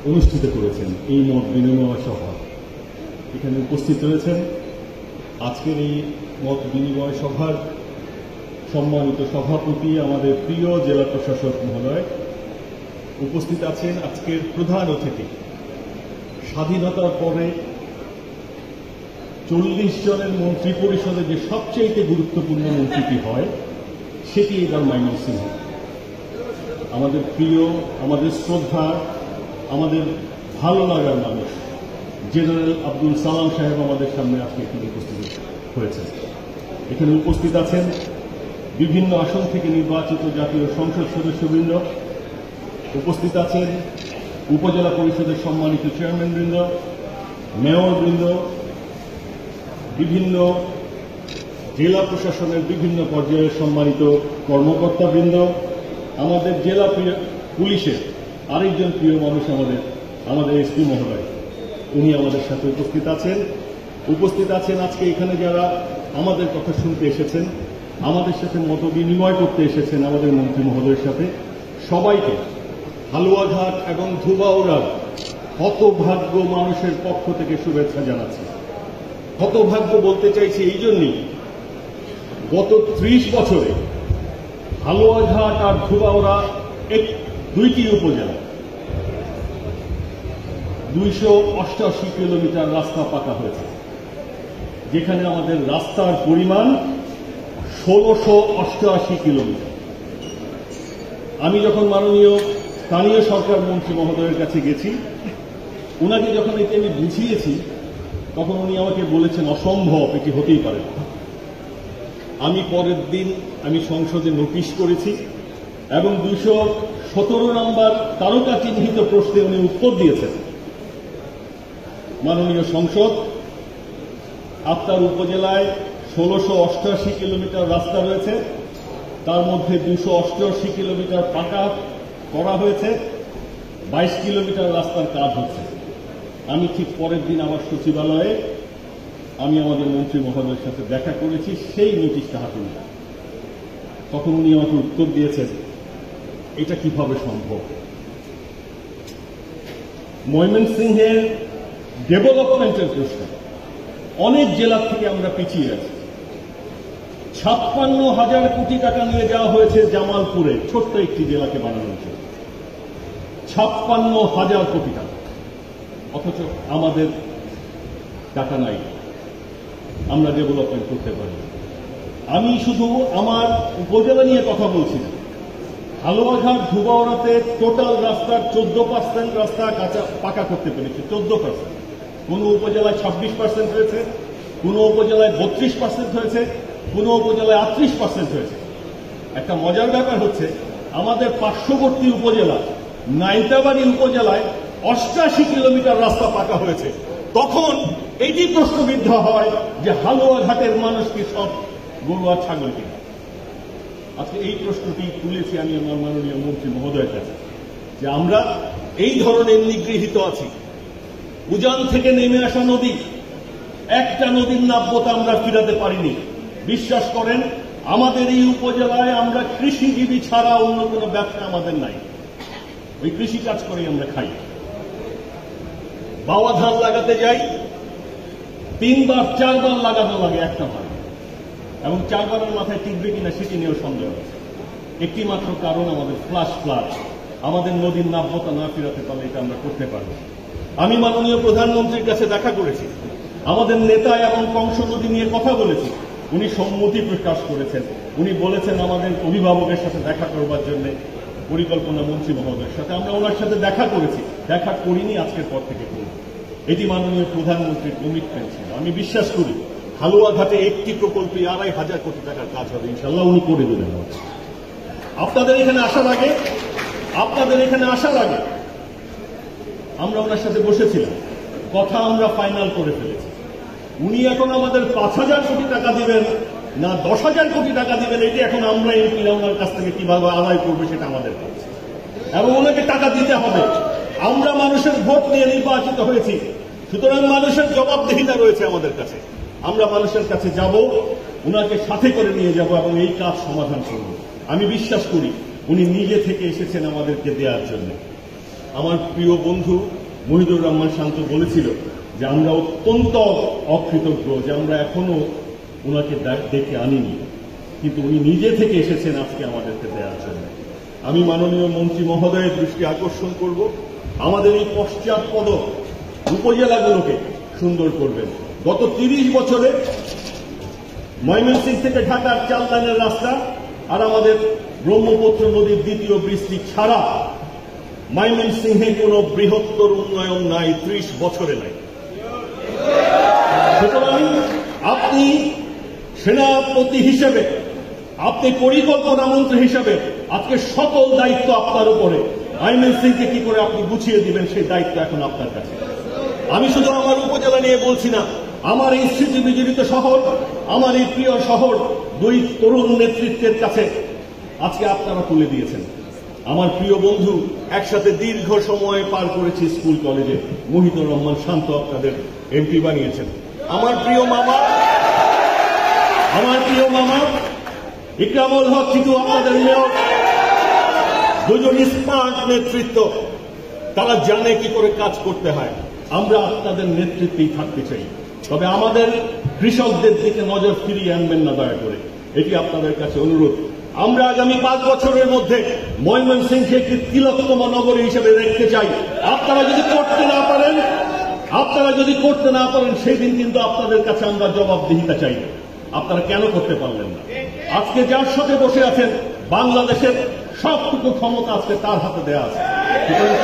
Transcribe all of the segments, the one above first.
অনুষ্ঠিত করেছেন এই মত বিনিময় সভা। এখানে উপস্থিত রয়েছেন আজকের এই মত বিনিময় সভার সম্মানিত সভাপতি আমাদের প্রিয় জেলা প্রশাসক মহোদয়। উপস্থিত আছেন আজকের প্রধান অতিথি, স্বাধীনতার পরে 40 জনের মন্ত্রী পরিষদে যে সবচেয়ে গুরুত্বপূর্ণ মন্ত্রীটি হয় সেটি এবার ময়মনসিংহ। আমাদের প্রিয়, আমাদের শ্রদ্ধা, আমাদের ভালো লাগার মানুষ জেনারেল আব্দুল সালাম সাহেব আমাদের সামনে আজকে এখানে উপস্থিত হয়েছেন। এখানে উপস্থিত আছেন বিভিন্ন আসন থেকে নির্বাচিত জাতীয় সংসদ সদস্যবৃন্দ, উপস্থিত আছেন উপজেলা পরিষদের সম্মানিত চেয়ারম্যানবৃন্দ, মেয়রবৃন্দ, বিভিন্ন জেলা প্রশাসনের বিভিন্ন পর্যায়ের সম্মানিত কর্মকর্তাবৃন্দ, আমাদের জেলা পুলিশের আরেকজন প্রিয় মানুষ আমাদের এসপি মহোদয়, উনি আমাদের সাথে উপস্থিত আছেন আজকে এখানে যারা আমাদের কথা শুনতে এসেছেন, আমাদের সাথে মত বিনিময় করতে এসেছেন আমাদের মন্ত্রী মহোদয়ের সাথে, সবাইকে হালুয়াঘাট এবং ধুবাউড়ার হতভাগ্য মানুষের পক্ষ থেকে শুভেচ্ছা জানাচ্ছি। হতভাগ্য বলতে চাইছি এই জন্যই, গত 30 বছরে হালুয়াঘাট আর ধুবাউড়া দুইটি উপজেলা 288 কিলোমিটার রাস্তা পাকা হয়েছে, যেখানে আমাদের রাস্তার পরিমাণ 1688 কিলোমিটার। আমি যখন মাননীয় স্থানীয় সরকার মন্ত্রী মহোদয়ের কাছে গেছি, উনাকে যখন এটি আমি বুঝিয়েছি, তখন উনি আমাকে বলেছেন অসম্ভব, এটি হতেই পারে না। আমি পরের দিন সংসদে নোটিশ করেছি এবং 217 নম্বর তারকা চিহ্নিত প্রশ্নে উনি উত্তর দিয়েছেন, মাননীয় সংসদ, আপনার উপজেলায় 1688 কিলোমিটার রাস্তা রয়েছে, তার মধ্যে 288 কিলোমিটার পাকা করা হয়েছে, 22 কিলোমিটার রাস্তার কাজ হচ্ছে। আমি ঠিক পরের দিন আমার সচিবালয়ে আমি আমাদের মন্ত্রী মহোদয়ের সাথে দেখা করেছি, সেই নোটিশটা হাতে নিয়ে। তখন উনি আমাকে উত্তর দিয়েছেন, এটা কিভাবে সম্ভব? ময়মনসিংহের ডেভেলপমেন্টের প্রশ্ন অনেক জেলা থেকে আমরা পিছিয়ে আছি। 56,000 কোটি টাকা নিয়ে যাওয়া হয়েছে জামালপুরে, ছোট্ট একটি জেলাকে বানানোর জন্য, 56,000 কোটি টাকা, অথচ আমাদের টাকা নাই, আমরা ডেভেলপমেন্ট করতে পারি। আমি শুধু আমার উপজেলা নিয়ে কথা বলছি না, হালুয়াঘাট ধুবাউড়াতে টোটাল রাস্তার 14% রাস্তা পাকা করতে পেরেছি, 14%। কোন উপজেলায় 26% হয়েছে, কোন উপজেলায় 32% হয়েছে, কোন উপজেলায় 38% হয়েছে। একটা মজার ব্যাপার হচ্ছে, আমাদের পার্শ্ববর্তী উপজেলা নাইতাবাড়ি উপজেলায় 88 কিলোমিটার রাস্তা পাকা হয়েছে। তখন এটি প্রশ্নবিদ্ধ হয় যে হালুয়াঘাটের মানুষ কি সব গরু আর ছাগল কিনা? আজকে এই প্রশ্নটি তুলেছি আমি আমার মাননীয় মন্ত্রী মহোদয়ের কাছে, যে আমরা এই ধরনের নিগৃহীত আছি। উজান থেকে নেমে আসা নদী, একটা নদীর নাব্যতা আমরা ফিরাতে পারিনি। বিশ্বাস করেন, আমাদের এই উপজেলায় আমরা কৃষিজীবী ছাড়া অন্য কোনো ব্যবসা আমাদের নাই, ওই কৃষি কাজ করেই আমরা খাই। বাওয়া ধান লাগাতে যাই, 3-4 লাগানো লাগে একটা বার, এবং 4 বারের মাথায় টিকবে কিনা সেটি নিয়েও সন্দেহ আছে। একটি মাত্র কারণ, আমাদের ফ্লাড, আমাদের নদীর নাব্যতা না ফিরাতে পারলে এটা আমরা করতে পারব। আমি মাননীয় প্রধানমন্ত্রীর কাছে দেখা করেছি, আমাদের নেতা এবং কংস নদী নিয়ে কথা বলেছি, উনি সম্মতি প্রকাশ করেছেন। উনি বলেছেন আমাদের অভিভাবকের সাথে দেখা করবার জন্য, পরিকল্পনা মন্ত্রী মহোদয়ের সাথে। আমরা ওনার সাথে দেখা করেছি, দেখা করিনি, আজকের পর থেকে করব। এটি মাননীয় প্রধানমন্ত্রীর কমিটমেন্ট ছিল। আমি বিশ্বাস করি হালুয়াঘাটে একটি প্রকল্পে 2,500 কোটি টাকার কাজ হবে, ইনশাল্লাহ উনি করে দেবেন। আপনাদের এখানে আসার আগে আমরা ওনার সাথে বসেছিলাম, কথা আমরা ফাইনাল করে ফেলেছি। উনি এখন আমাদের 5,000 কোটি টাকা দিবেন না 10,000 কোটি টাকা দিবেন, এটি এখন আমরা এমপিরা ওনার কাছ থেকে কিভাবে আদায় করবে সেটা আমাদের কাছে, এবং ওনাকে টাকা দিতে হবে। আমরা মানুষের ভোট নিয়ে নির্বাচিত হয়েছি, সুতরাং মানুষের জবাবদিহিতা রয়েছে আমাদের কাছে। আমরা মানুষের কাছে যাব, ওনাকে সাথে করে নিয়ে যাব এবং এই কাজ সমাধান করব। আমি বিশ্বাস করি উনি নিজে থেকে এসেছেন আমাদেরকে দেওয়ার জন্য। আমার প্রিয় বন্ধু মহিদুর রহমান শান্ত বলেছিল যে আমরা অত্যন্ত অকৃতজ্ঞ যে আমরা এখনো ওনাকে ডেকে আনিনি, কিন্তু উনি নিজে থেকে এসেছেন আজকে আমাদেরকে দেওয়ার জন্য। আমি মাননীয় মন্ত্রী মহোদয়ের দৃষ্টি আকর্ষণ করব, আমাদের এই পশ্চাৎপদ উপজেলাগুলোকে সুন্দর করবেন। গত 30 বছরে ময়মনসিংহ থেকে ঢাকার 4 লাইনের রাস্তা আর আমাদের ব্রহ্মপুত্র নদীর দ্বিতীয় বৃষ্টি ছাড়া ময়মনসিংহে কোনো বৃহত্তর উন্নয়ন নাই, 30 বছরে নাই। সুতরাং আপনি সেনাপতি হিসেবে, আপনি পরিকল্পনা মন্ত্রী হিসেবে আজকে সকল দায়িত্ব আপনার উপরে। ময়মনসিংহকে কি করে আপনি গুছিয়ে দিবেন সেই দায়িত্ব এখন আপনার কাছে। আমি শুধু আমার উপজেলা নিয়ে বলছি না, আমার এই স্মৃতি বিজড়িত শহর, আমার এই প্রিয় শহর 2 তরুণ নেতৃত্বের কাছে আজকে আপনারা তুলে দিয়েছেন। আমার প্রিয় বন্ধু, একসাথে দীর্ঘ সময় পার করেছি স্কুল কলেজে, মহিদুর রহমান শান্ত আপনাদের এমপি বানিয়েছেন। আমার প্রিয় মামা ইকরামুল হক চিতু আপনাদের মেয়র, দুজন স্মার্ট নেতৃত্ব, তারা জানে কি করে কাজ করতে হয়। আমরা আপনাদের নেতৃত্বেই থাকতে চাই, তবে আমাদের কৃষকদের দিকে নজর ফিরিয়ে আনবেন না দয়া করে, এটি আপনাদের কাছে অনুরোধ। আমরা আগামী 5 বছরের মধ্যে ময়মনসিংহকে একটি তিলকতম নগরী হিসেবে দেখতে চাই। আপনারা যদি করতে না পারেন সেই দিন কিন্তু আপনাদের কাছে আমরা জবাবদিহিতা চাই। আপনারা কেন করতে পারলেন না? আজকে যার সাথে বসে আছেন, বাংলাদেশের সবটুকু ক্ষমতা আজকে তার হাতে দেওয়া আছে।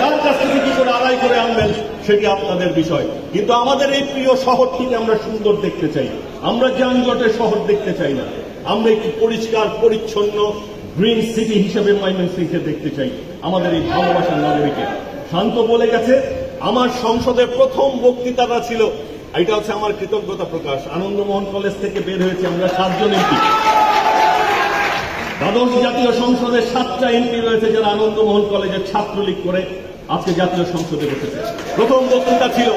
তার কাছ থেকে কি করে আদায় করে আনবেন সেটি আপনাদের বিষয়। কিন্তু আমাদের এই প্রিয় শহরটিকে আমরা সুন্দর দেখতে চাই। আমরা যানজটের শহর দেখতে চাই না, আমরা একটি পরিষ্কার পরিচ্ছন্ন গ্রিন সিটি হিসেবে ময়মনসিংহকে দেখতে চাই, আমাদের এই ভালোবাসার নাগরিকে। শান্ত বলে গেছে, আমার সংসদের প্রথম বক্তৃতাটা ছিল, এটা হচ্ছে আমার কৃতজ্ঞতা প্রকাশ। আনন্দমোহন কলেজ থেকে বের হয়েছে আমরা 7 জন এমপি। দ্বাদশ জাতীয় সংসদে 7টা এমপি রয়েছে যারা আনন্দমোহন কলেজের ছাত্রলীগ করে আজকে জাতীয় সংসদে বসেছে। প্রথম বক্তৃতা ছিল,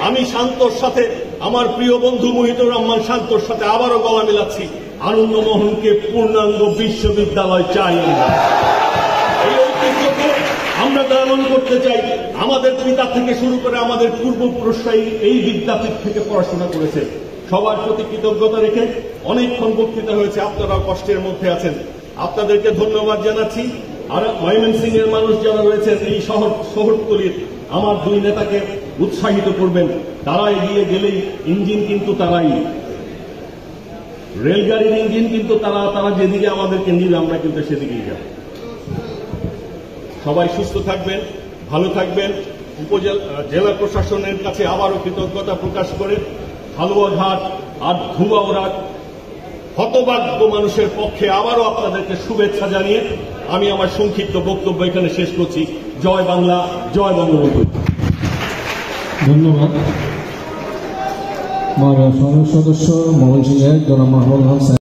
আমি শান্তর সাথে, আমার প্রিয় বন্ধু মহিদুর রহমান শান্তর সাথে আবারও গলা মিলাচ্ছি, আনন্দমোহনকে পূর্ণাঙ্গ বিশ্ববিদ্যালয় চাই। এই ঐতিহ্যকে আমরা ধারণ করতে চাই। আমাদের পিতা থেকে শুরু করে আমাদের পূর্বপুরুষরা এই বিদ্যাপীঠ থেকে পড়াশোনা করেছে। সবার প্রতি কৃতজ্ঞতা রেখে অনেকক্ষণ বক্তৃতা হয়েছে, আপনারা কষ্টের মধ্যে আছেন, আপনাদেরকে ধন্যবাদ জানাচ্ছি। আর ময়মনসিংহের মানুষ যারা রয়েছেন এই শহরতলির, আমার 2 নেতাকে উৎসাহিত করবেন। তারা এগিয়ে গেলেই ইঞ্জিন কিন্তু তারাই, রেলগাড়ির ইঞ্জিন কিন্তু তারা যেদিকে আমাদেরকে নিবে আমরা কিন্তু সেদিকেই যাব। সবাই সুস্থ থাকবেন, ভালো থাকবেন। জেলা প্রশাসনের কাছে আবারও কৃতজ্ঞতা প্রকাশ করে হালুয়াঘাট আর ধুমাওড়ার হতভাগ্য মানুষের পক্ষে আবারও আপনাদেরকে শুভেচ্ছা জানিয়ে আমি আমার সংক্ষিপ্ত বক্তব্য এখানে শেষ করছি। জয় বাংলা, জয় বঙ্গবন্ধু। ধন্যবাদ। সদস্য ময়মনসিংহের জনাব মাহমুদ হক।